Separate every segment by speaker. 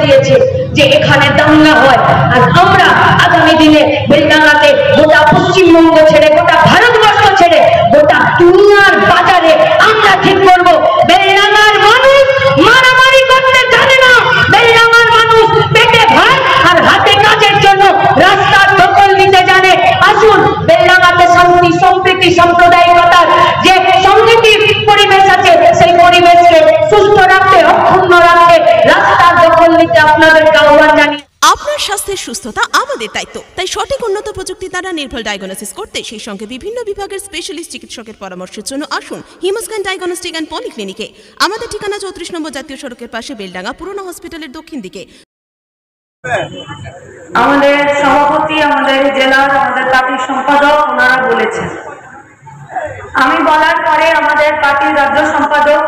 Speaker 1: দিয়েছে যে এখানে দাঙ্গা হয়। আর আমরা আগামী দিনে বেলডাঙ্গাতে গোটা পশ্চিমবঙ্গ ছেড়ে, গোটা ভারতবর্ষ ছেড়ে, গোটা দুনিয়ার বাজারে আমরা ঠিক করবো বেলডাঙ্গার মানুষ মারামারি করতে জানে না, বেলডাঙ্গার মানুষ পেটে ভাত আর হাতে কাজের জন্য রাস্তার দখল নিতে জানে। আসুন বেলডাঙ্গাতে শান্তি সম্প্রীতি সাম্প্রদায়িকতার যে সংগীতির পরিবেশ আছে সেই পরিবেশকে সুস্থ রাখতে, অক্ষুণ্ণ রাখতে, রাস্তার দখল নিতে আপনাদেরকে আহ্বান জানিয়ে
Speaker 2: আপনার স্বাস্থ্যের সুস্থতা আমাদের দায়িত্ব। তাই সঠিক উন্নত প্রযুক্তি দ্বারা নির্ভুল ডায়াগনোসিস করতে, সেই সঙ্গে বিভিন্ন বিভাগের স্পেশালিস্ট চিকিৎসকের পরামর্শের জন্য আসুন হিমোস্ক্যান ডায়াগনস্টিক অ্যান্ড পলিক্লিনিকে। আমাদের ঠিকানা 34 নম্বর জাতীয় সড়কের পাশে, বেলডাঙ্গা পুরনো হসপিটালের দক্ষিণ দিকে।
Speaker 1: আমাদের সভাপতি, আমাদের জেলার, আমাদের পার্টির সম্পাদক ওনারা বলেছেন, আমি বলার পরে আমাদের পার্টির রাজ্য সম্পাদক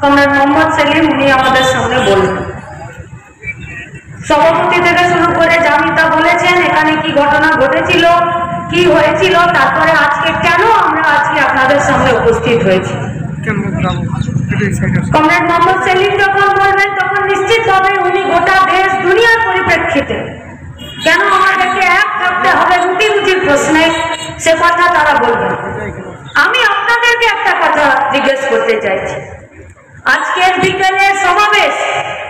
Speaker 1: কমরেড মোহাম্মদ সেলিম উনি আমাদের সামনে বললেন। সভাপতি থেকে শুরু করে জামিতা বলেছেন এখানে কি ঘটনা ঘটেছিল, কি হয়েছিল, তারপরে আজকে কেন আমরা আজকে আপনাদের সামনে উপস্থিত হয়েছি। কমরেড মোহাম্মদ সেলিম যখন বলবেন তখন নিশ্চিতভাবে উনি গোটা দেশ দুনিয়ার পরিপ্রেক্ষিতে কেন আমাদেরকে এক থাকতে হবে রুটির প্রশ্নে সে কথা তারা বলবেন। আমি আপনাদেরকে একটা কথা জিজ্ঞেস করতে চাইছি, আজকের বিকেলের সমাবেশ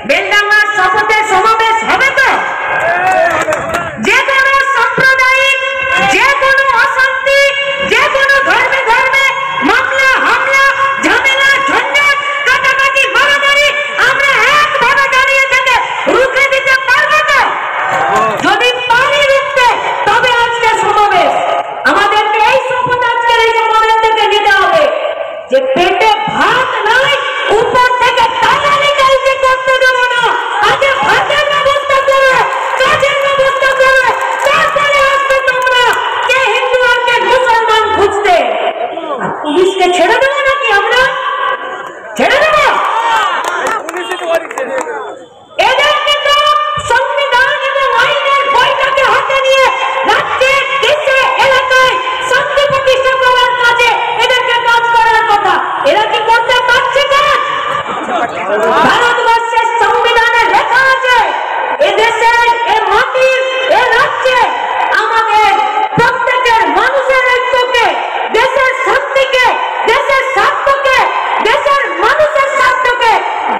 Speaker 1: বেলডাঙ্গার শপথের সমাবেশ হবে তো? যে কোনো সাম্প্রদায়িক, যে কোনো অশান্তি, যে কোনো ধর্মে ধর্মে মামলা হামলা ঝামেলা ঝঞ্ঝাট কাটাকাটি মারামারি আমরা একভাবে দাঁড়িয়ে থেকে রুখে দিতে পারবো তো? যদি পারি রুখতে তবে আজকে সমাবেশ আমাদেরকে এই শপথ আজকের এই সমাবেশ থেকে নিতে হবে যে পেটে ভাত নাই, উপর থেকে টাকা নিকালকে করতে দেবো না। আগে ভাতের ব্যবস্থা করে, কাজের ব্যবস্থা করে, তারপরে আসবে তোমরা কে হিন্দু আর কে মুসলমান খুঁজতে। আর পুলিশকে ছেড়ে দেবো নাকি আমরা? ছেড়ে দেবো? এদেরকে তো সংবিধান এবং আইনের বইটাকে হাতে নিয়ে রাজ্যে, দেশে, এলাকায় শান্তি প্রতিষ্ঠা করার কাজে এদেরকে কাজ করার কথা। এরা কি করতে পারছে কাজ? ভারতবর্ষের সংবিধানে লেখা আছে এদেশের, এ মাটির, এ রাজ্যে আমাদের প্রত্যেকের মানুষের ঐক্যকে, দেশের শান্তিকে, দেশের স্বার্থকে, দেশের মানুষের স্বার্থকে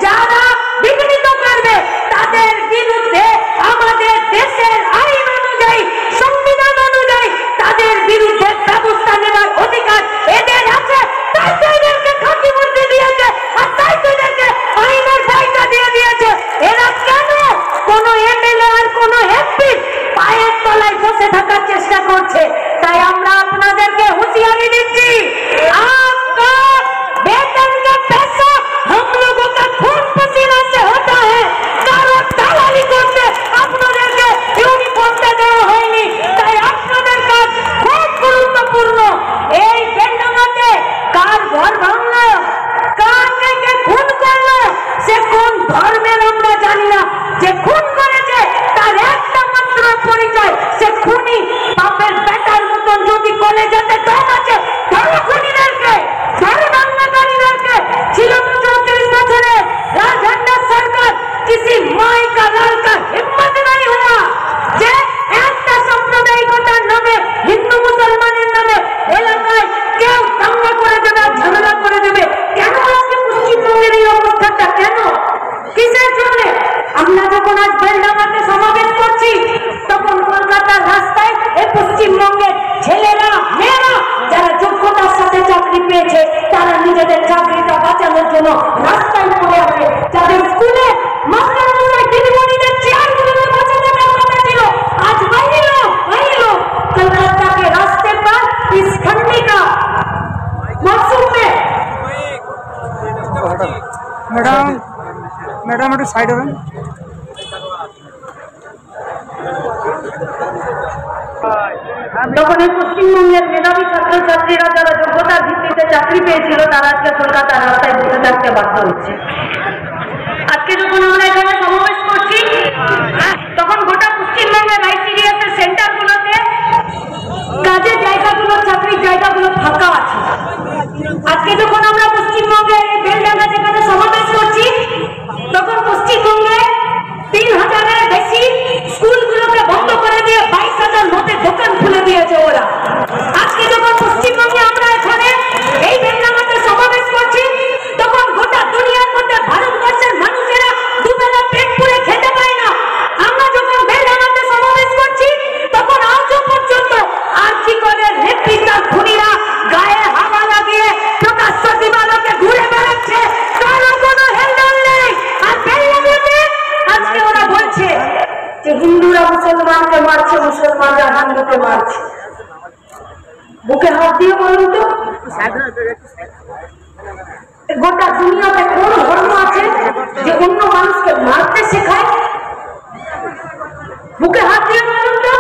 Speaker 1: যারা বিঘ্নিত করবে তাদের বিরুদ্ধে আমাদের দেশের আইন অনুযায়ী, সংবিধান অনুযায়ী তাদের বিরুদ্ধে ব্যবস্থা নেওয়ার অধিকার এদের আছে। তাই তো এদেরকে খাকি বর্দি দিয়েছে, আর তাই তো এদেরকে আইনের বইটা দিয়ে দিয়েছে। এরা কেন কোন এমএলএ আর কোন এমপি পায়ের তলায় বসে থাকার চেষ্টা করছে? তাই আমরা আপনাদেরকে হুঁশিয়ারি দিচ্ছি, आपका वेतन का पैसा हम लोगों का खून पसीना से होता है। কারো দালালি করতে আপনাদেরকে ইউনিফর্মটা দেওয়া হয়নি। তাই আপনাদের কাজ খুব গুরুত্বপূর্ণ। এই বেলডাঙ্গাতে কার ঘর ভাঙলো, কাকে কে খুন করলো, সে কোন ধর্মের আমরা জানি না। যে খুন করেছে তার একটা মাত্র পরিচয়, সে খুনি। বাপের বেটার মতন যদি কলে যেতে দম আছে ধরো খুনিদেরকে, ধরো দাঙ্গাকারীদেরকে। ছিল তো 34 বছরে राजझंडा सरकार, किसी माई का लाल का हिम्मत नहीं हुआ যে একটা সাম্প্রদায়িকতার নামে, হিন্দু মুসলমানের নামে এলাকায় কেউ দাঙ্গা করে দেবে, ঝামেলা করে দেবে। কেন আজকে পশ্চিমবঙ্গের এই অবস্থাটা? কেন, কিসের জন্য? আমরা যখন আজ বেলডাঙ্গাতে সমাবেশ করছি তখন কলকাতার রাস্তায় এই পশ্চিমবঙ্গের ছেলেরা, মেয়েরা যারা যোগ্যতার সাথে চাকরি পেয়েছে তারা নিজেদের চাকরিটা বাঁচানোর জন্য রাস্তায় পড়ে আছে। যাদের স্কুলে মাস্টারমশাই দিদিমণিদের চেয়ারগুলোতে বসে থাকার কথা ছিল, আজ वही लोग कलकत्ता के रास्ते पर इस ठंडी का मौसम में। मैडम একটু সাইড হবেন। তখন এই পশ্চিমবঙ্গের মেধাবী ছাত্রছাত্রীরা যারা যোগ্যতার ভিত্তিতে চাকরি পেয়েছিল তারা আজকে কলকাতার রাস্তায় বসে থাকতে বাধ্য হচ্ছে। আজকে যখন আমরা এখানে সমাবেশ করছি তখন গোটা পশ্চিমবঙ্গের আইসিডিএস এর সেন্টারগুলোতে কাজের জায়গাগুলো, চাকরির জায়গাগুলো ফাঁকা আছে। আজকে যখন আমরা পশ্চিমবঙ্গের এই বেলডাঙ্গা যেখানে সমাবেশ করছি তখন পশ্চিমবঙ্গে 3000 হিন্দুরা মুসলমানকে মারছে, মুসলমানরা হিন্দুকে মারছে। বুকে হাত দিয়ে বলুন তো, গোটা দুনিয়াতে কোন ধর্ম আছে যে অন্য মানুষকে মারতে শেখায়? বুকে হাত দিয়ে বলুন তো,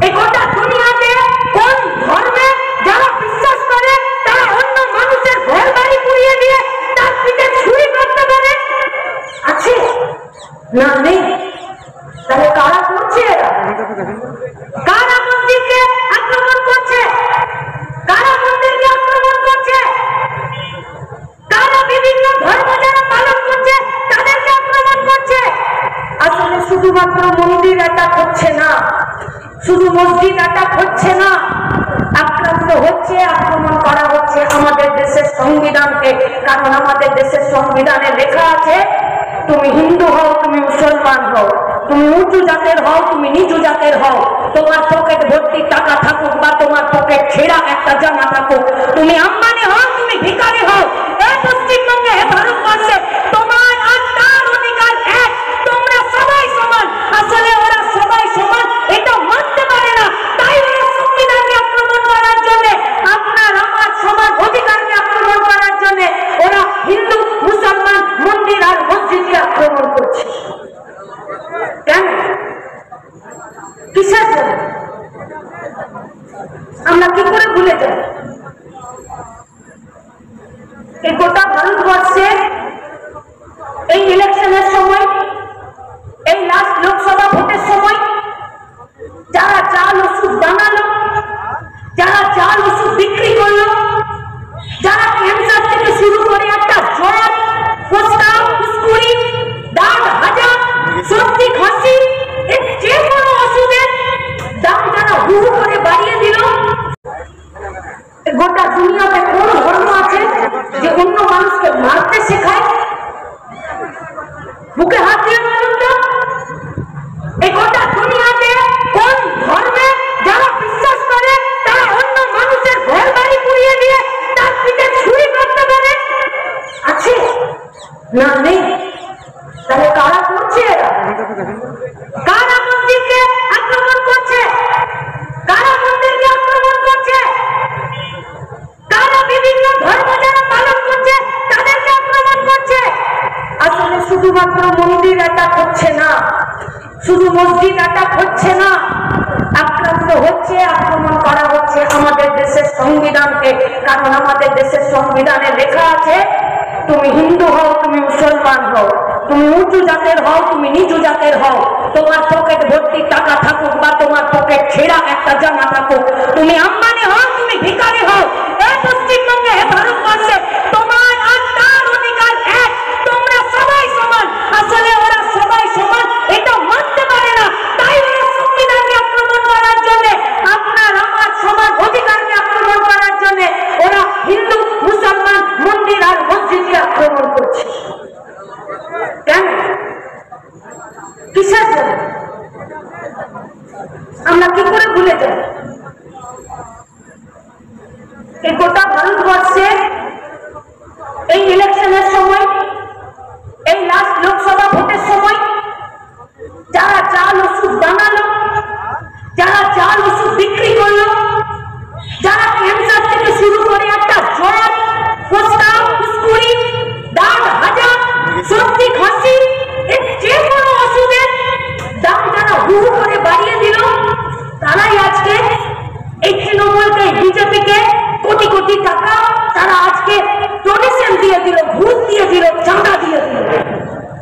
Speaker 1: এই গোটা দুনিয়াতে কোন ধর্মে যারা বিশ্বাস করে তারা অন্য মানুষের ঘর বাড়ি পুড়িয়ে দিয়ে তার পিঠে ছুরি করতে পারে? আছে না? নেই। তাহলে কারা করছে? কারা মসজিদকে আক্রমণ করছে? কারা মন্দিরকে আক্রমণ করছে? কারা বিভিন্ন ধর্ম যারা পালন করছে তাদেরকে আক্রমণ করছে? আসলে শুধুমাত্র মন্দির অ্যাটাক হচ্ছে না, শুধু মসজিদ অ্যাটাক হচ্ছে না, আক্রান্ত হচ্ছে, আক্রমণ করা হচ্ছে আমাদের দেশের সংবিধানকে। কারণ আমাদের দেশের সংবিধানে লেখা আছে, তুমি হিন্দু হও, তুমি মুসলমান হও, তুমি উঁচু জাতের হও, তুমি নিচু জাতের হও, তোমার পকেট ভর্তি টাকা থাকুক বা তোমার পকেট ছেঁড়া একটা জামা থাকুক, তুমি আম্বানি হও, তুমি ভিখারি হও, এই পশ্চিমবঙ্গে, ভারতবর্ষে তোমার আর তার অধিকার এক, তোমরা সবাই সমান। আসলে ওরা সবাই সমান এটা মানতে পারে না, তাই ওরা সংবিধানকে আক্রমণ করার জন্য, আপনার আমার সমান অধিকারকে আক্রমণ করার জন্য ওরা হিন্দু মুসলমান মন্দির আর মসজিদকে আক্রমণ করছে। কেন? কিসের জন্য? আমরা কি করে ভুলে যাই? এই গোটা ভারতবর্ষে এই ইলেকশনের সময়, এই লাস্ট লোকসভা ভোটের সময় যারা জাল ওষুধ বানালো, যারা জাল ওষুধ বিক্রি করলো, যারা ক্যান্সার থেকে শুরু করে একটা জ্বর, ফুসকা, ফুসকুড়ি, দাঁত ভাজা, সর্দি খাসি, এর যে কোনো ওষুধের দাম যারা হু করে বাড়িয়ে দিল। গোটা দুনিয়াতে কোন ধর্ম আছে যে অন্য মানুষকে মারতে শেখায়? বুকে হাত দিয়ে বলুন তো, এই গোটা দুনিয়াতে কোন ধর্মে যারা বিশ্বাস করে তারা অন্য মানুষের ঘর বাড়ি পুড়িয়ে দিয়ে তার পিঠে ছুরি করতে পারে? আছে না? নেই। তাহলে কারা করছে? কারা মসজিদকে আক্রমণ করছে? কারা মন্দিরকে আক্রমণ করছে? কারা বিভিন্ন ধর্ম যারা পালন করছে তাদেরকে আক্রমণ করছে? আসলে শুধুমাত্র মন্দির অ্যাটাক হচ্ছে না, শুধু মসজিদ অ্যাটাক হচ্ছে না, আক্রান্ত হচ্ছে, আক্রমণ করা হচ্ছে আমাদের দেশের সংবিধানকে। কারণ আমাদের দেশের সংবিধানে লেখা আছে, তুমি হিন্দু হও, তুমি মুসলমান হও, তুমি উঁচু জাতের হও, তুমি নিচু জাতের হও, তোমার পকেট ভর্তি টাকা থাকুক বা তোমার পকেট ছেঁড়া একটা জামা থাকুক, তুমি আম্বানি হও, তুমি ভিখারি হও, এই পশ্চিমবঙ্গে, ভারতবর্ষে তোমার আর তার অধিকার এক, তোমরা সবাই সমান। আসলে ওরা সবাই সমান এটা মানতে পারে না, তাই ওরা সংবিধানকে আক্রমণ করার জন্য, আপনার আমার সমান অধিকারকে আক্রমণ করার জন্য ওরা হিন্দু মুসলমান মন্দির আর মসজিদকে আক্রমণ করছে। কেন? কিসের জন্য? আমরা কি করে ভুলে যাই? এই গোটা ভারতবর্ষে এই ইলেকশনের সময়, এই লাস্ট লোকসভা ভোটের সময় যারা জাল ওষুধ বানালো, যারা জাল ওষুধ বিক্রি করলো, যারা ক্যান্সার থেকে শুরু করে একটা জ্বর, ফুসকা, ফুসকুড়ি, দাঁত ভাজা, সর্দি খাসি, এর যে কোনো ওষুধের দাম যারা হু করে বাড়িয়ে দিল, তারাই আজকে এই তৃণমূলকে, বিজেপিকে কোটি কোটি টাকা তারা আজকে ডোনেশন দিয়ে দিল, ঘুষ দিয়ে দিল, চাঁদা দিয়ে দিল।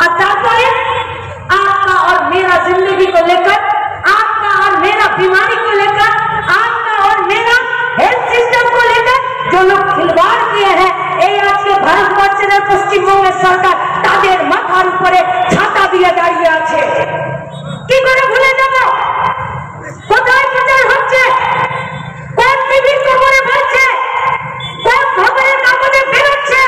Speaker 1: और तारपरे आपका और मेरा जिंदगी को लेकर, आपका और मेरा बीमारी को लेकर, आपका और मेरा हेल्थ सिस्टम को लेकर जो लोग खिलवाड़ किए हैं, এই আজকে ভারতবর্ষের পশ্চিমবঙ্গের সরকার তাদের মাথার উপরে ছাতা দিয়ে দাঁড়িয়ে আছে। কি করে ভুলে যাব? কোথায় প্রচার হচ্ছে? কোন টিভির খবরে বলছে? কোন খবরের কাগজে বেরোচ্ছে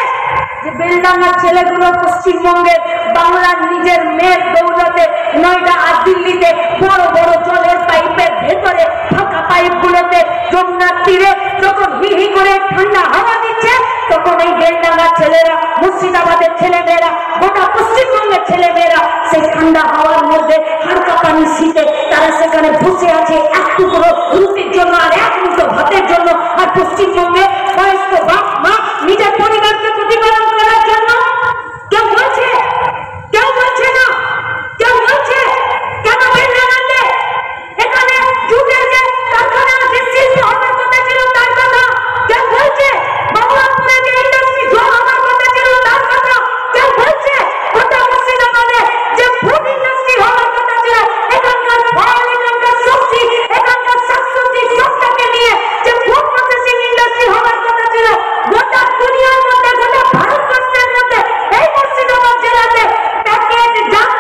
Speaker 1: যে বেলডাঙ্গার ছেলেগুলো পশ্চিমবঙ্গের বাংলার নিজের মেয়ের দৌলতে নয়ডা আর দিল্লিতে বড় বড় জলের পাইপের ভেতরে ফাঁকা পাইপগুলোতে যমুনার তীরে যখন হি হি করে ঠান্ডা হাওয়া দিচ্ছে, তখন এই বেলডাঙ্গার ছেলেরা, মুর্শিদাবাদের ছেলেমেয়েরা, গোটা পশ্চিমবঙ্গের ছেলেমেয়েরা সেই ঠান্ডা হাওয়ার মধ্যে টেকটানি শীতে তারা সেখানে বসে আছে এক টুকরো রুটির জন্য আর এক মুঠো ভাতের জন্য। আর পশ্চিমবঙ্গে বয়স্ক বাপ মা নিজের পরিবারকে প্রতিপালন করার জন্য কেউ বলছে? কেউ বলছে না। কেউ বলছে কেন বেলডাঙাতে এখানে জুটের যে কারখানা যে শিল্প হওয়ার কথা ছিল তার কথা কেউ বলছে? বাবুরামপুরে যে ইন্ডাস্ট্রি জল হওয়ার কথা ছিল তার কথা কেউ বলছে? গোটা মুর্শিদাবাদে যে ফুড ইন্ডাস্ট্রি হওয়ার কথা ছিল, এখানকার ফল, এখানকার সবজি, এখানকার শাকসবজি সবটাকে নিয়ে যে ফুড প্রসেসিং ইন্ডাস্ট্রি হওয়ার কথা ছিল, গোটা দুনিয়ার মধ্যে গোটা ভারতবর্ষের মধ্যে এই মুর্শিদাবাদ জেলাতে প্যাকেটজাত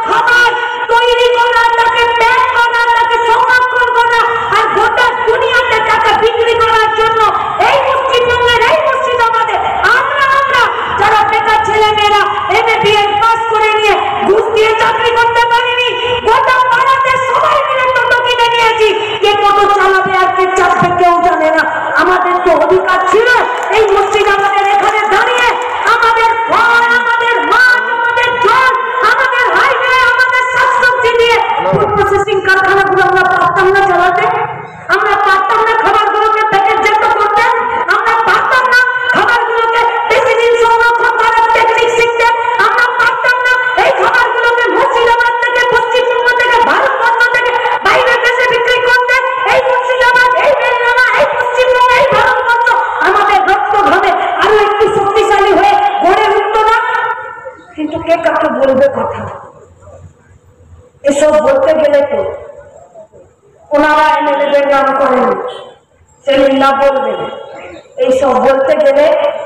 Speaker 1: খাবার তৈরি করা, তাকে প্যাক করা, তাকে সংরক্ষণ করা আর গোটা দুনিয়াতে টাকা বিক্রি করার জন্য এই পশ্চিমবঙ্গের এই মুর্শিদাবাদে আমরা যারা বেকার ছেলেমেয়েরা এমএ বিএড পাস করে নিয়ে ঘুষ দিয়ে চাকরি করতে পারিনি, গোটা পাড়াতে সবাই মিলে টোটো কিনে নিয়েছি। কে টোটো চালাবে আর কে চাপবে কেউ জানে না। আমাদের তো অধিকার ছিল এই মুর্শিদাবাদের এখানে দাঁড়িয়ে আমাদের ফল, আমাদের মাছ, আমাদের জল, আমাদের হাইওয়ে, আমাদের শাকসবজি দিয়ে ফুড প্রসেসিং কারখানাগুলো আমরা পারতাম না চালাতে? আমরা পারতাম না খাবারগুলোকে প্যাকেটজাত করতে? আমরা পারতাম না খাবারগুলোকে বেশি দিন সংরক্ষণ করার টেকনিক শিখতে? আমরা পারতাম না এই খাবারগুলোকে মুর্শিদাবাদ থেকে, পশ্চিমবঙ্গ থেকে, ভারতবর্ষ থেকে বাইরের দেশে বিক্রি করতে? এই মুর্শিদাবাদ, এই বেলডাঙা, এই পশ্চিমবঙ্গ, এই ভারতবর্ষ আমাদের রক্ত ঘামে আরো একটু শক্তিশালী হয়ে গড়ে উঠতো না? কিন্তু কে কাকে বলবে কথা? এসব বলতে গেলে তো ওনারা এমএলএদের নাম করেন, সেলিল্লা বলবেন। এইসব বলতে গেলে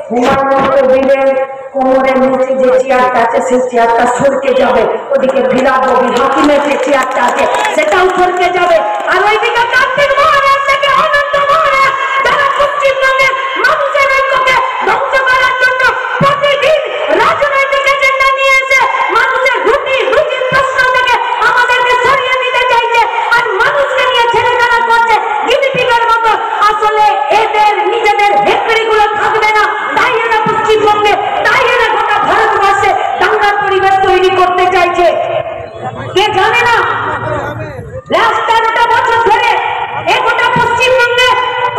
Speaker 1: হুমায়ুন কবিরের কোমরের নিচে যে চেয়ারটা আছে সেই চেয়ারটা সরকে যাবে, ওদিকে ভিলাবি হাকিমের যে চেয়ারটা আছে সেটাও সরকে যাবে, আর ওইদিকে কার্তিক মহারাজ থেকে অনন্ত মহারাজ যারা পশ্চিমবঙ্গের মানুষের ঐক্যকে ধ্বংস করার জন্য প্রতিদিন রাজনৈতিক এজেন্ডা নিয়ে এসে মানুষের রুটির প্রশ্ন থেকে আমাদেরকে সরিয়ে দিতে চাইছে আর মানুষকে নিয়ে ছেলেখেলা করছে গিনিপিগের মতো। আসলে এদের নিজেদের হেকড়িগুলো থাকবে না, তাই এরা পশ্চিমবঙ্গে, তাই এরা গোটা ভারতবর্ষে দাঙ্গার পরিবেশ তৈরি করতে চাইছে। কে জানে না লাস্ট 13টা বছর ধরে এই গোটা পশ্চিমবঙ্গে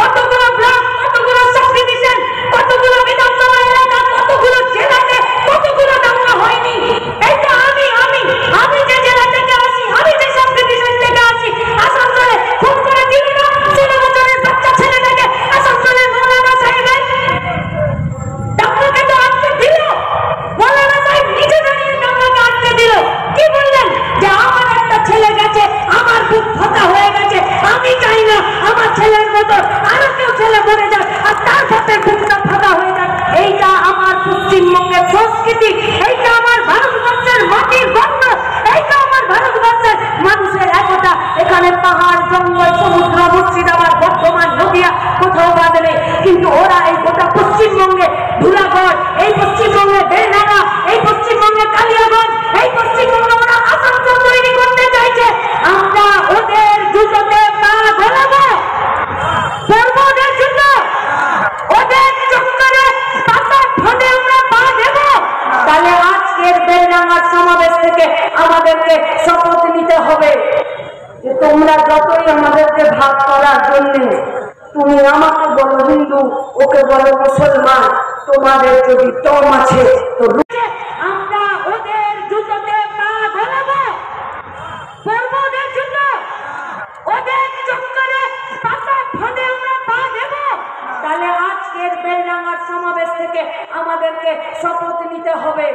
Speaker 1: কতগুলো ব্লক, কতগুলো সাব ডিভিশন, কতগুলো বিধানসভা এলাকা, কতগুলো জেলাতে কতগুলো দাঙ্গা হয়নি? এইটা আমি যে জেলা থেকে আসি, আমি যে সাব ডিভিশন থেকে আসি, আসানসোলে খুন করে দিল না 16 বছরের বাচ্চা ছেলেটাকে আসানসোলের মৌলানা সাহেবের দাঙ্গাকে তো আটকে দিল। মৌলানা সাহেব নিজে দাঁড়িয়ে দাঙ্গাকে আটকে দিল। কি বললেন? যে আমার একটা ছেলে গেছে, আমার বুক ফাঁকা হয়ে গেছে, আমি চাই না আমার ছেলের মতো আরো কেউ ছেলে মরে যাক আর তার সাথে বুকটা ফাঁকা হয়ে যাক। এইটা আমার পশ্চিমবঙ্গের সংস্কৃতি, এইটা আমার ভারতবর্ষের মাটির গন্ধ, এইটা আমার ভারতবর্ষের মানুষের একতা। এখানে পাহাড়, জঙ্গল, সমুদ্র, মুর্শিদাবাদ, বর্ধমান, নদিয়া কোথাও বাদ নেই, কিন্তু ওরা এই গোটা পশ্চিমবঙ্গে ধুলাগড়, এই পশ্চিমবঙ্গে বেলডাঙা, এই পশ্চিমবঙ্গে কালিয়াগঞ্জ, এই পশ্চিমবঙ্গে ওরা আসানসোল তৈরি করতে চাইছে। আমরা ওদের জুতোতে পা গলাবো, পড়বো ওদের জুতো, ওদের চক্করে পাতার ফাঁদে আমরা পা দেব? তাহলে আজকের বেলডাঙার সমাবেশ থেকে আমাদেরকে শপথ নিতে হবে যে তোমরা যতই আমাদেরকে ভাগ করার জন্য, তুমি আমাকে বলো হিন্দু, ওকে বলো মুসলমান, তোমাদের যদি দম আছে তো আমরা ওদের জুতোতে পা গলাবো, পরবো ওদের জুতো, ওদের চক্করে পাতার ফাঁদে আমরা পা দেব? তাহলে আজকের বেলডাঙার সমাবেশ থেকে আমাদেরকে শপথ নিতে হবে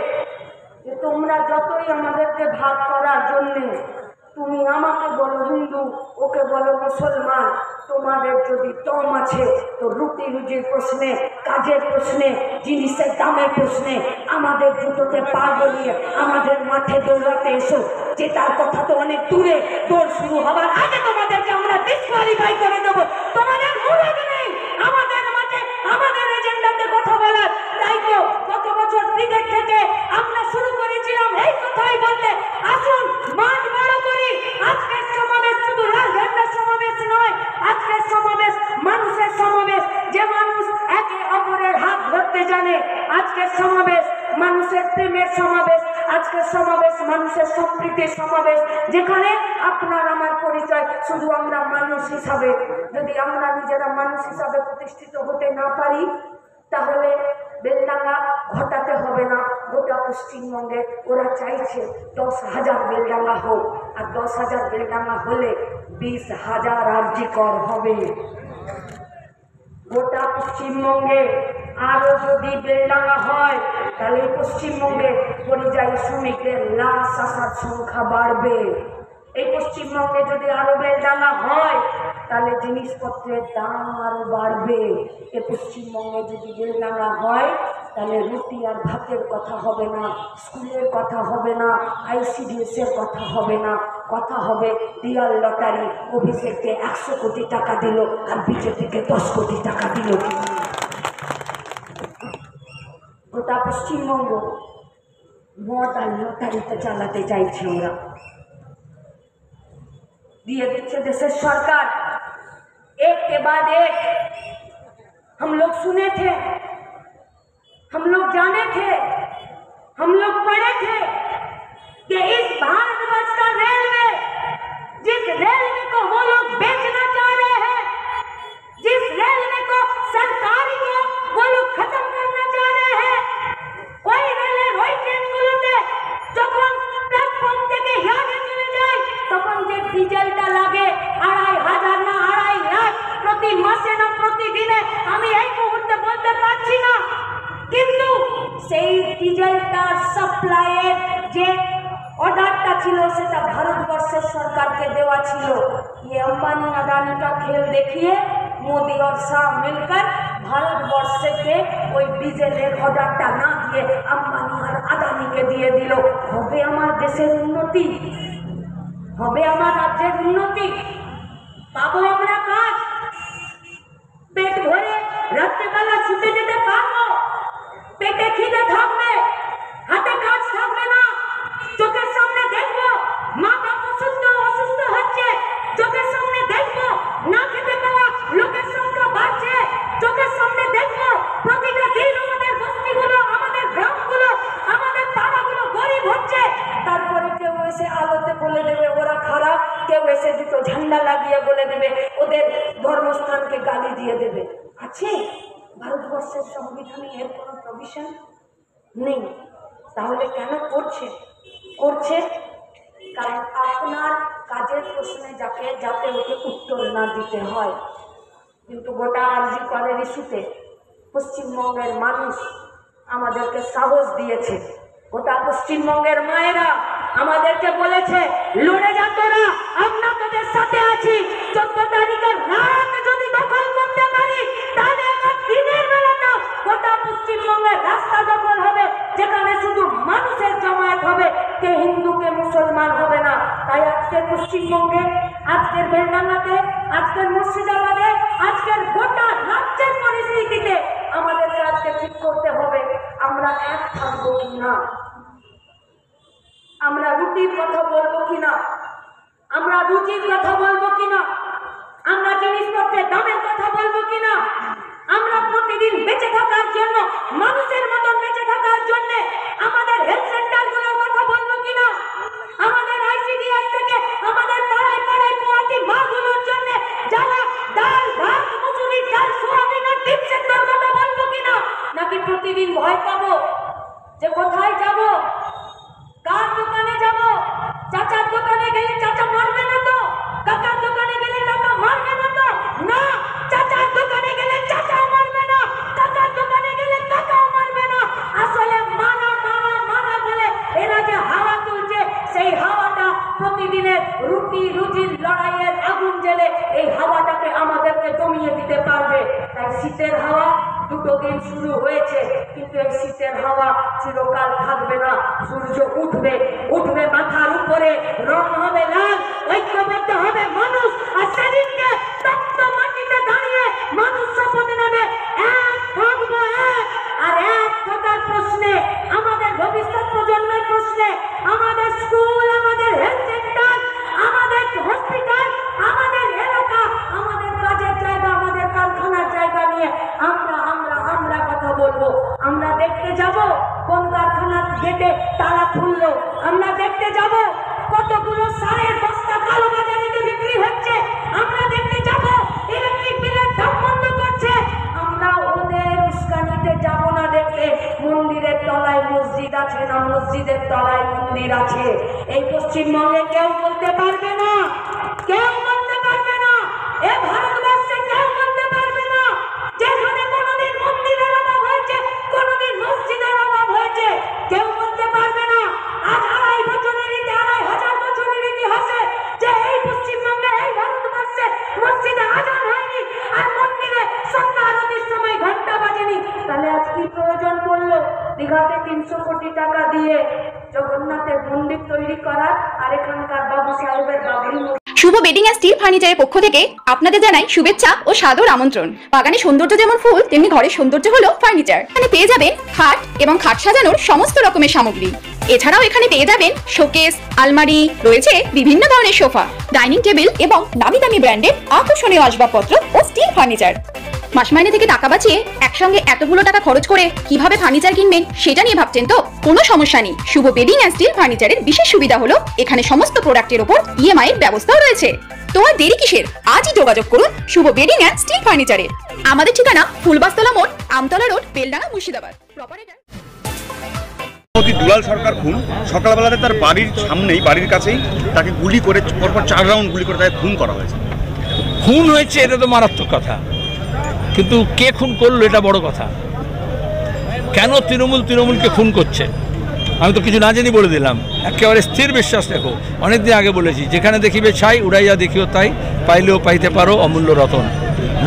Speaker 1: যে তোমরা যতই আমাদেরকে ভাগ করার জন্য, তুমি আমাকে বলো হিন্দু, ওকে বলো মুসলমান, তোমাদের যদি দম আছে তো রুটি রুজির প্রশ্নে, কাজের প্রশ্নে, জিনিসের দামের প্রশ্নে আমাদের জুতোতে পা গলিয়ে আমাদের মাঠে দৌড়াতে এসো। জেতার কথা তো অনেক দূরে, দৌড় শুরু হবার আগে তোমাদেরকে আমরা ডিসকোয়ালিফাই করে দেবো। তোমাদের মুরদ নেই আমাদের মাঠে আমাদের এজেন্ডাতে কথা বলার। তাই তো গত বছর ক্রিকেট থেকে আমরা শুরু করেছিলাম এই কথাই বলতে, আসুন মাঠ বড় করি। আজকের সমাবেশ শুধু রাজঘাটের সমাবেশ নয়, আজকের সমাবেশ মানুষের সমাবেশ, যে মানুষ একে অপরের হাত ধরতে জানে। আজকের সমাবেশ মানুষের প্রেমের সমাবেশ। আজকে আজকে সমাবেশ মানুষের সম্প্রীতির সমাবেশ, যেখানে আপনার আমার পরিচয় শুধু আমরা মানুষ হিসাবে। যদি আমরা নিজেরা মানুষ হিসাবে প্রতিষ্ঠিত হতে না পারি, তাহলে বেলডাঙ্গা ঘটাতে হবে না। গোটা পশ্চিমবঙ্গে ওরা চাইছে 10,000 বেলডাঙ্গা হোক, আর 10,000 বেলডাঙ্গা হলে 20,000 আরজিকর হবে। গোটা পশ্চিমবঙ্গে আরো যদি বেলডাঙ্গা হয়, তাহলে পশ্চিমবঙ্গে পরিযায়ী শ্রমিকদের লাশ আসার সংখ্যা বাড়বে। এই পশ্চিমবঙ্গে যদি আরো বেলডাঙ্গা হয়, তাহলে জিনিসপত্রের দাম আরো বাড়বে। এই পশ্চিমবঙ্গে যদি বেলডাঙ্গা হয়, তাহলে রুটি আর ভাতের কথা হবে না, স্কুলের কথা হবে না, ICDS এর কথা হবে না, কথা হবে রিয়াল লটারি। অভিষেককে 100 কোটি টাকা দিল আর বিজেপিকে 10 কোটি টাকা দিল। গোটা পশ্চিমবঙ্গ মদ আর লটারিতে চালাতে চাইছে ওরা। दिए दिच्छे देशेर सरकार एक के बाद एक। हम लोग सुने थे, हम लोग जाने थे, हम लोग पढ़े थे कि इस भारतवर्ष का रेलवे, जिस रेलवे को वो लोग बेचना चाह रहे हैं, जिस रेलवे को सरकारी को वो लोग खत्म करना चाह रहे हैं, वही रेलवे वही ट्रेनগুলোতে যখন প্ল্যাটফর্ম থেকে ইয়ার্ডে চলে যায়, তখন যে ডিজেলটা লাগে 2,500 না 2.5 লাখ প্রতি মাসে না প্রতিদিনে, আমি এই মুহূর্তে বলতে পারছি না, কিন্তু সেই ডিজেলটার সাপ্লাইয়ের যে অর্ডারটা ছিল সেটা ভারতবর্ষের সরকারকে দেওয়া ছিল। ये अंबानी अदानी का खेल देखिए, मोदी और शाह मिलकर भारतवर्ष के ওই ডিজেলের অর্ডারটা না দিয়ে আম্বানি আর আদানিকে দিয়ে দিল। হবে আমার দেশের উন্নতি? হবে আমার রাজ্যের উন্নতি? পাবো আমরা কাজ? পেট ভরে রাত্রেবেলা শুতে যেতে পারবো? পেটে খিদে থাকবে, হাতে কাজ থাকবে না, চোখের সামনে দেখবো মা বাপ অসুস্থ হচ্ছে, চোখের সামনে দেখবো না খেতে পাওয়া লোকের সংখ্যা বাড়ছে, চোখের সামনে দেখবো প্রতিটা দিন আমাদের বস্তিগুলো, আমাদের গ্রামগুলো, আমাদের পাড়াগুলো গরিব হচ্ছে। তারপরে কেউ এসে আলোতে বলে দেবে ওরা খারাপ, কেউ এসে দুটো ঝান্ডা লাগিয়ে বলে দেবে ওদের ধর্মস্থানকে গালি দিয়ে দেবে। আছে ভারতবর্ষের সংবিধানে এর কোনো প্রভিশন নেই। তাহলে কেন করছে? কারণ আপনার কাজের প্রশ্নে যাতে ওকে উত্তর না দিতে হয়। কিন্তু গোটা আরজি করের ইস্যুতে পশ্চিমবঙ্গের মানুষ আমাদেরকে সাহস দিয়েছে। গোটা পশ্চিমবঙ্গের মায়েরা আমাদেরকে বলেছে লড়ে যা তোরা, আমরা তোদের সাথে আছি। 14 তারিখের রাত যদি দখল করতে পারি, তাহলে আমার দিনের বেলাটা গোটা পশ্চিমবঙ্গের রাস্তা দখল হবে, যেখানে শুধু মানুষের জমায়েত হবে, কে হিন্দু কে মুসলমান হবে না। তাই আজকের পশ্চিমবঙ্গে, আজকের বেলডাঙ্গাতে, আজকের মুর্শিদাবাদে, আজকের গোটা রাজ্যের পরিস্থিতিতে আমাদেরকে আজকে ঠিক করতে হবে আমরা এক থাকবো কিনা, আমরা রুটির কথা বলবো কিনা, আমরা রুচির কথা বলবো কিনা, আমরা জিনিসপত্রের দামের কথা বলবো কিনা, আমরা প্রতিদিন বেঁচে থাকার জন্য, মানুষের মতন বেঁচে থাকার জন্য আমাদের হেলথ সেন্টারগুলোর কথা বলবো কিনা, আমাদের ICDS থেকে আমাদের পাড়ায় পাড়ায় পোয়াতি মাগুলোর জন্য যারা ডাল ভাত মুসুরির ডাল সোয়াবিন আর ডিম সেদ্ধর কথা বলবো কিনা, নাকি প্রতিদিন ভয় পাবো যে কোথায় যাব, কার দোকানে যাব, চাচার দোকানে গেলে চাচা মারবে না তো, কাকার দোকানে গেলে কাকা মারবে না তো? না, চাচার দোকানে গেলে চাচা মারবে না, কাকার দোকানে গেলে কাকাও মারবে না। আসলে মারা বলে এরা যে হাওয়া তুলছে, সেই হাওয়াটা প্রতিদিনের রুজির লড়াইয়ের আগুন জেলে এই হাওয়াটাকে আমাদেরকে জমিয়ে দিতে পারবে। তাই শীতের হাওয়া 2 দিন শুরু হয়েছে, কিন্তু এই শীতের হাওয়া চিরকাল থাকবে না। সূর্য উঠবে মাথার উপরে, রং হবে লাল, ঐক্যবদ্ধ হবে মানুষ, আর সেদিনকে তপ্ত মাটিতে দাঁড়িয়ে মানুষ শপথ নেবে এক থাকবো এক। আর এক থাকার প্রশ্নে, আমাদের ভবিষ্যৎ প্রজন্মের প্রশ্নে, আমাদের স্কুল, আমাদের হেলথ সেন্টার, আমাদের হসপিটাল, আমাদের এলাকা, আমাদের কাজের জায়গা, আমাদের কারখানার জায়গা নিয়ে আমরা কথা বলবো। আমরা দেখতে যাব কোন কারখানার গেটে তালা খুললে বললো আমরা দেখতে যাব কতগুলো সারের বস্তা কালো বাজারে বিক্রি হচ্ছে, আমরা দেখতে যাব ইলেকট্রিক বিলের দাম বন্ধ করছে। আমরা ওদের উস্কানিতে যাব না দেখতে মন্দিরের তলায় মসজিদ আছে না মসজিদের তলায় মন্দির আছে। এই পশ্চিমবঙ্গে কেউ বলতে পারবে না, কেউ বলতে পারবে না, এ ভারতবর্ষে কেউ বলতে পারবে না যেখানে কোনোদিন মন্দিরের অভাব হয়েছে, কোনোদিন মসজিদের অভাব হয়েছে, কেউ বলতে পারবে না। আজ 2,500 বছরের ইতিহাসে যে এই পশ্চিমবঙ্গে এই ভারতবর্ষে মসজিদে আজান হয়নি আর মন্দিরে সন্ধ্যা আরতির সময় ঘন্টা বাজেনি, তাহলে আজ কি প্রয়োজন পড়লো দীঘাতে 300 কোটি টাকা দিয়ে জগন্নাথের মন্দির তৈরি করার আর এখানকার বাবু সাহেবের বাবরি?
Speaker 3: শুভ বেডিং অ্যান্ড স্টিল ফার্নিচারের পক্ষ থেকে আপনাদের জানাই শুভেচ্ছা ও সাদর আমন্ত্রণ। বাগানে সৌন্দর্য যেমন ফুল, তেমনি ঘরের সৌন্দর্য হলো ফার্নিচার। এখানে পেয়ে যাবেন খাট এবং খাট সাজানোর সমস্ত রকমের সামগ্রী। এছাড়াও এখানে পেয়ে যাবেন শোকেস, আলমারি, রয়েছে বিভিন্ন ধরনের সোফা, ডাইনিং টেবিল এবং নামি দামি ব্র্যান্ডের আকর্ষণীয় আসবাবপত্র ও স্টিল ফার্নিচার। মাস মাইনে থেকে টাকা বাঁচিয়ে একসঙ্গে এতগুলো টাকা খরচ করে কিভাবে ফার্নিচার কিনবেন সেটা নিয়ে ভাবছেন তো? কোনো সমস্যা নেই। শুভ বেডিং অ্যান্ড স্টিল ফার্নিচারের বিশেষ সুবিধা হলো এখানে সমস্ত প্রোডাক্টের উপর ইএমআই এর ব্যবস্থাও রয়েছে। তো আর দেরি কিসের? আজই যোগাযোগ করুন শুভ বেডিং অ্যান্ড স্টিল ফার্নিচারে। আমাদের ঠিকানা ফুলবাস্তলা মোড়, আমতলা রোড, বেলডাঙ্গা, মুর্শিদাবাদ।
Speaker 4: দুলাল সরকার খুন, সকালবেলাতে তার বাড়ির সামনেই, বাড়ির কাছেই তাকে গুলি করে পরপর 4 রাউন্ড গুলি করে তাকে খুন করা হয়েছে।
Speaker 5: খুন হয়েছে এটা তো মারাত্মক কথা, কিন্তু কে খুন করলো এটা বড় কথা। কেন তৃণমূলকে খুন করছে আমি তো কিছু না জানি বলে দিলাম। একেবারে স্থির বিশ্বাস রেখো, অনেকদিন আগে বলেছি, যেখানে দেখিবে ছাই উড়াইয়া দেখিও তাই, পাইলেও পাইতে পারো অমূল্য রতন।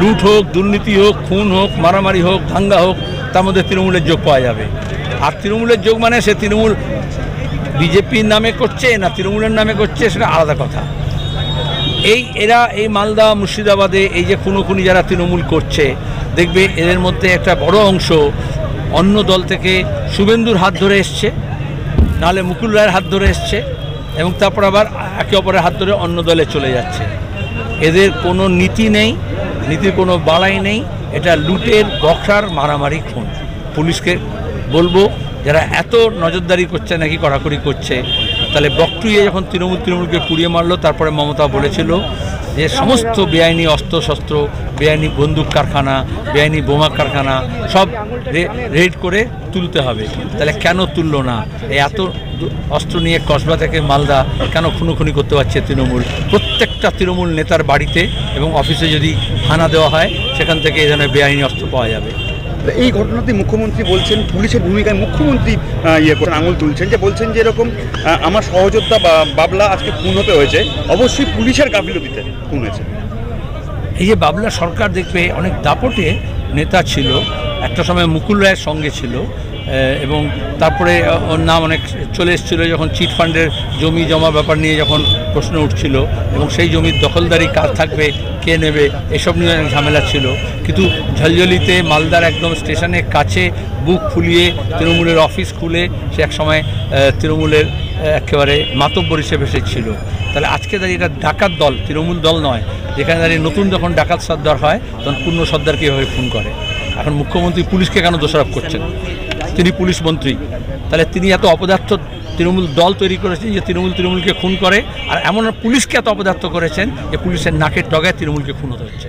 Speaker 5: লুট হোক, দুর্নীতি হোক, খুন হোক, মারামারি হোক, দাঙ্গা হোক, তার মধ্যে তৃণমূলের যোগ পাওয়া যাবে। আর তৃণমূলের যোগ মানে সে তৃণমূল বিজেপির নামে করছে না তৃণমূলের নামে করছে সেটা আলাদা কথা। এরা এই মালদা মুর্শিদাবাদে এই যে খুনোখুনি যারা তৃণমূল করছে, দেখবে এদের মধ্যে একটা বড় অংশ অন্য দল থেকে শুভেন্দুর হাত ধরে এসছে, নাহলে মুকুল রায়ের হাত ধরে এসছে, এবং তারপর আবার একে অপরের হাত ধরে অন্য দলে চলে যাচ্ছে। এদের কোনো নীতি নেই, নীতির কোনো বালাই নেই। এটা লুটের, বক্সার, মারামারি, খুন। পুলিশকে বলবো যারা এত নজরদারি করছে, নাকি কড়াকড়ি করছে, তাহলে বকটুইয়ে যখন তৃণমূলকে পুড়িয়ে মারলো, তারপরে মমতা বলেছিল যে সমস্ত বেআইনি অস্ত্রশস্ত্র, বেআইনি বন্দুক কারখানা, বেআইনি বোমা কারখানা সব রেড করে তুলতে হবে। তাহলে কেন তুললো না? এত অস্ত্র নিয়ে কসবা থেকে মালদা কেন খুনোখুনি করতে পারছে তৃণমূল? প্রত্যেকটা তৃণমূল নেতার বাড়িতে এবং অফিসে যদি হানা দেওয়া হয়, সেখান থেকে এই ধরনের বেআইনি অস্ত্র পাওয়া যাবে।
Speaker 4: এই ঘটনাতে মুখ্যমন্ত্রী বলছেন, পুলিশের ভূমিকায় মুখ্যমন্ত্রী আঙুল তুলছেন, যে বলছেন যে এরকম আমার সহযোদ্ধা বাবলা আজকে খুন হতে হয়েছে, অবশ্যই পুলিশের গাফিলতিতে খুন হয়েছে।
Speaker 5: এই যে বাবলা সরকার দেখবে অনেক দাপটে নেতা ছিল, একটা সময় মুকুল রায়ের সঙ্গে ছিল, এবং তারপরে ওর নাম অনেক চলে এসেছিলো যখন চিট ফান্ডের জমি জমা ব্যাপার নিয়ে যখন প্রশ্ন উঠছিল, এবং সেই জমির দখলদারি কার থাকবে, কে নেবে, এসব নিয়ে অনেক ঝামেলা ছিল। কিন্তু ঝলঝলিতে মালদার একদম স্টেশনের কাছে বুক ফুলিয়ে তৃণমূলের অফিস খুলে সে এক সময় তৃণমূলের একেবারে মাতব্বর হিসেবে এসেছিল। তাহলে আজকে দাঁড়িয়ে এটা ডাকাত দল, তৃণমূল দল নয়, যেখানে দাঁড়িয়ে নতুন যখন ডাকাত সর্দার হয় তখন পূর্ণ সর্দারকে এভাবে খুন করে। এখন মুখ্যমন্ত্রী পুলিশকে কেন দোষারোপ করছেন? তিনি পুলিশ মন্ত্রী, তাহলে তিনি এত অপদার্থ তৃণমূল দল তৈরি করেছেন যে তৃণমূলকে খুন করে, আর এমন পুলিশকে এত অপদার্থ করেছেন যে পুলিশের নাকের ডগায় তৃণমূলকে খুন হতে হচ্ছে।